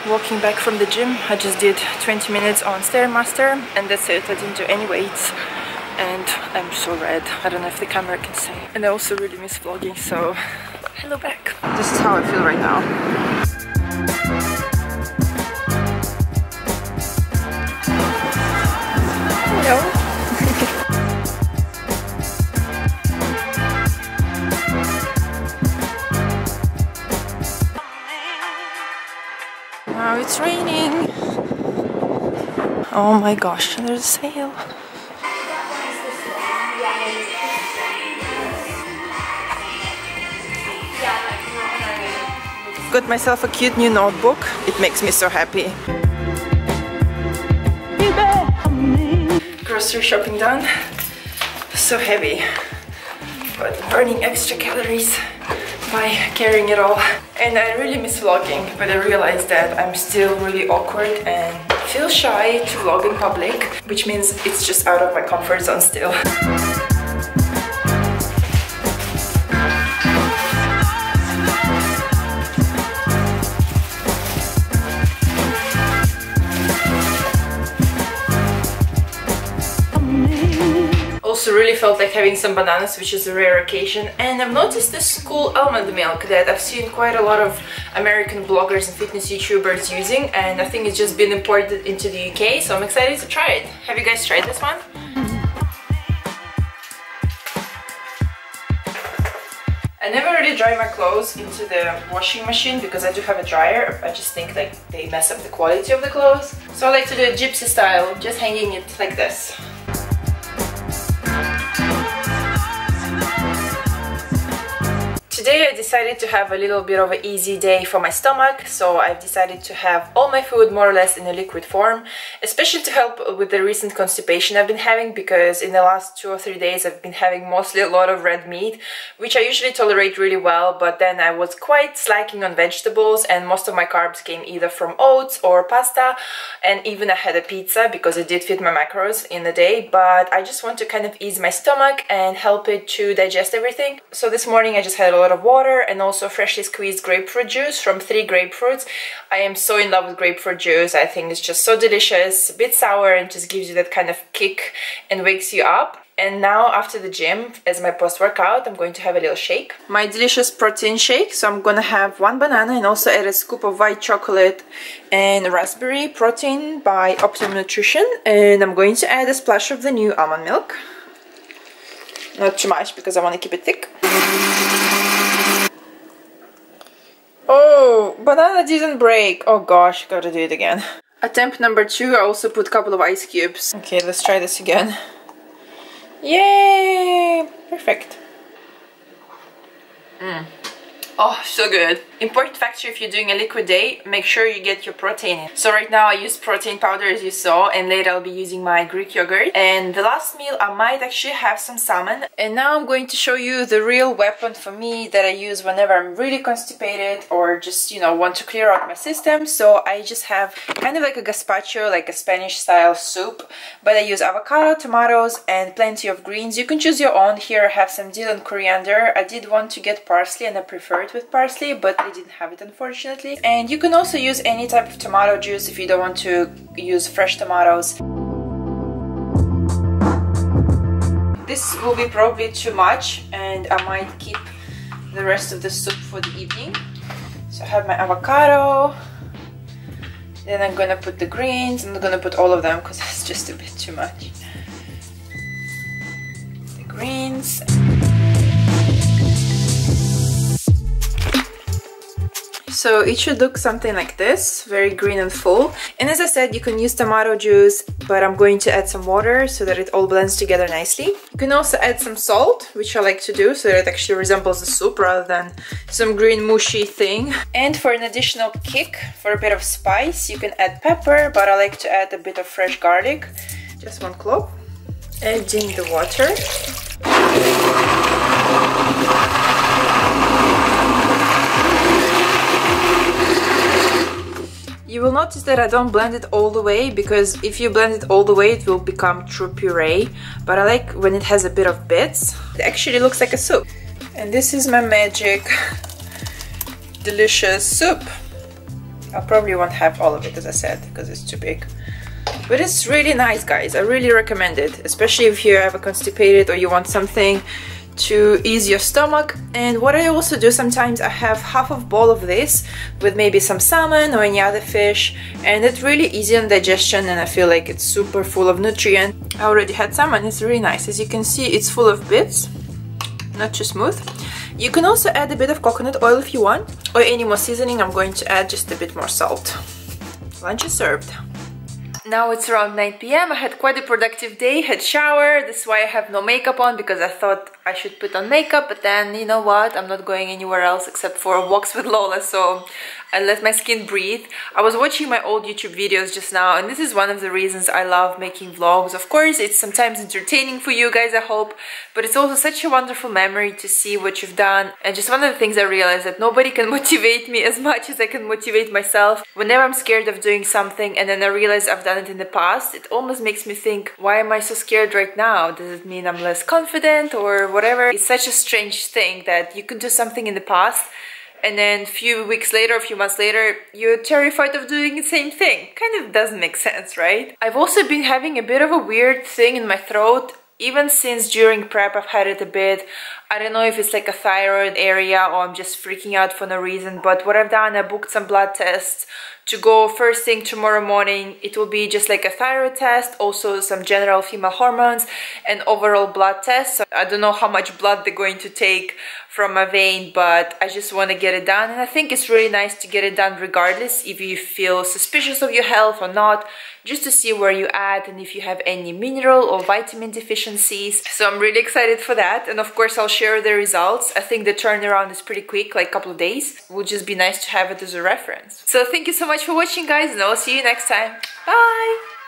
Walking back from the gym, I just did 20 minutes on Stairmaster and that's it. I didn't do any weights and I'm so red. I don't know if the camera can see. And I also really miss vlogging, so hello back. This is how I feel right now. Hello. Now it's raining. Oh my gosh, there's a sail. Got myself a cute new notebook. It makes me so happy. Grocery shopping done. So heavy, but burning extra calories by carrying it all. And I really miss vlogging, but I realized that I'm still really awkward and feel shy to vlog in public, which means it's just out of my comfort zone still. Also really felt like having some bananas, which is a rare occasion, and I've noticed this school almond milk that I've seen quite a lot of American bloggers and fitness YouTubers using, and I think it's just been imported into the UK, so I'm excited to try it. Have you guys tried this one? I never really dry my clothes into the washing machine because I do have a dryer. I just think like they mess up the quality of the clothes. So I like to do it gypsy style, just hanging it like this. Today I decided to have a little bit of an easy day for my stomach, so I've decided to have all my food more or less in a liquid form, especially to help with the recent constipation I've been having, because in the last 2 or 3 days I've been having mostly a lot of red meat, which I usually tolerate really well, but then I was quite slacking on vegetables and most of my carbs came either from oats or pasta, and even I had a pizza because it did fit my macros in the day, but I just want to kind of ease my stomach and help it to digest everything. So this morning I just had a lot of water and also freshly squeezed grapefruit juice from 3 grapefruits. I am so in love with grapefruit juice. I think it's just so delicious, a bit sour, and just gives you that kind of kick and wakes you up. And now after the gym, as my post-workout, I'm going to have a little shake. My delicious protein shake. So I'm gonna have 1 banana and also add a scoop of white chocolate and raspberry protein by Optimum Nutrition. And I'm going to add a splash of the new almond milk. Not too much because I want to keep it thick. Oh, banana didn't break. Oh gosh, gotta do it again. Attempt number 2, I also put a couple of ice cubes. Okay, let's try this again. Yay! Perfect. Oh, so good. Important factor if you're doing a liquid day, make sure you get your protein in. So right now I use protein powder as you saw, and later I'll be using my Greek yogurt. And the last meal I might actually have some salmon. And now I'm going to show you the real weapon for me that I use whenever I'm really constipated or just, you know, want to clear out my system. So I just have kind of like a gazpacho, like a Spanish style soup, but I use avocado, tomatoes and plenty of greens. You can choose your own. Here I have some dill and coriander. I did want to get parsley and I prefer it with parsley, but I didn't have it unfortunately. And you can also use any type of tomato juice if you don't want to use fresh tomatoes. This will be probably too much and I might keep the rest of the soup for the evening. So I have my avocado, then I'm gonna put the greens. I'm not gonna put all of them because it's just a bit too much. The greens. So it should look something like this, very green and full. And as I said, you can use tomato juice, but I'm going to add some water so that it all blends together nicely. You can also add some salt, which I like to do, so that it actually resembles the soup rather than some green mushy thing. And for an additional kick, for a bit of spice, you can add pepper, but I like to add a bit of fresh garlic, just 1 clove. Adding the water. You will notice that I don't blend it all the way, because if you blend it all the way it will become true puree, but I like when it has a bit of bits. It actually looks like a soup. And this is my magic delicious soup. I probably won't have all of it, as I said, because it's too big. But it's really nice, guys. I really recommend it, especially if you have a constipated or you want something to ease your stomach. And what I also do sometimes, I have half of bowl of this with maybe some salmon or any other fish, and it's really easy on digestion, and I feel like it's super full of nutrient. I already had some and it's really nice. As you can see, it's full of bits, not too smooth. You can also add a bit of coconut oil if you want, or any more seasoning. I'm going to add just a bit more salt. Lunch is served. Now it's around 9 p.m. I had quite a productive day, had shower. This is why I have no makeup on, because I thought I should put on makeup, but then, you know what, I'm not going anywhere else except for walks with Lola, so I let my skin breathe. I was watching my old YouTube videos just now, and this is one of the reasons I love making vlogs. Of course, it's sometimes entertaining for you guys, I hope, but it's also such a wonderful memory to see what you've done. And just one of the things I realized, that nobody can motivate me as much as I can motivate myself. Whenever I'm scared of doing something and then I realize I've done it in the past, it almost makes me think, why am I so scared right now? Does it mean I'm less confident or whatever? It's such a strange thing that you could do something in the past, and then a few weeks later, a few months later, you're terrified of doing the same thing. Kind of doesn't make sense, right? I've also been having a bit of a weird thing in my throat. Even since during prep, I've had it a bit. I don't know if it's like a thyroid area or I'm just freaking out for no reason, but what I've done, I booked some blood tests to go first thing tomorrow morning. It will be just like a thyroid test, also some general female hormones and overall blood test. So I don't know how much blood they're going to take from my vein, but I just want to get it done. And I think it's really nice to get it done regardless if you feel suspicious of your health or not, just to see where you're at and if you have any mineral or vitamin deficiencies. So I'm really excited for that. And of course, I'll share the results. I think the turnaround is pretty quick, like a couple of days. It would just be nice to have it as a reference. So thank you so much for watching, guys, and I'll see you next time. Bye!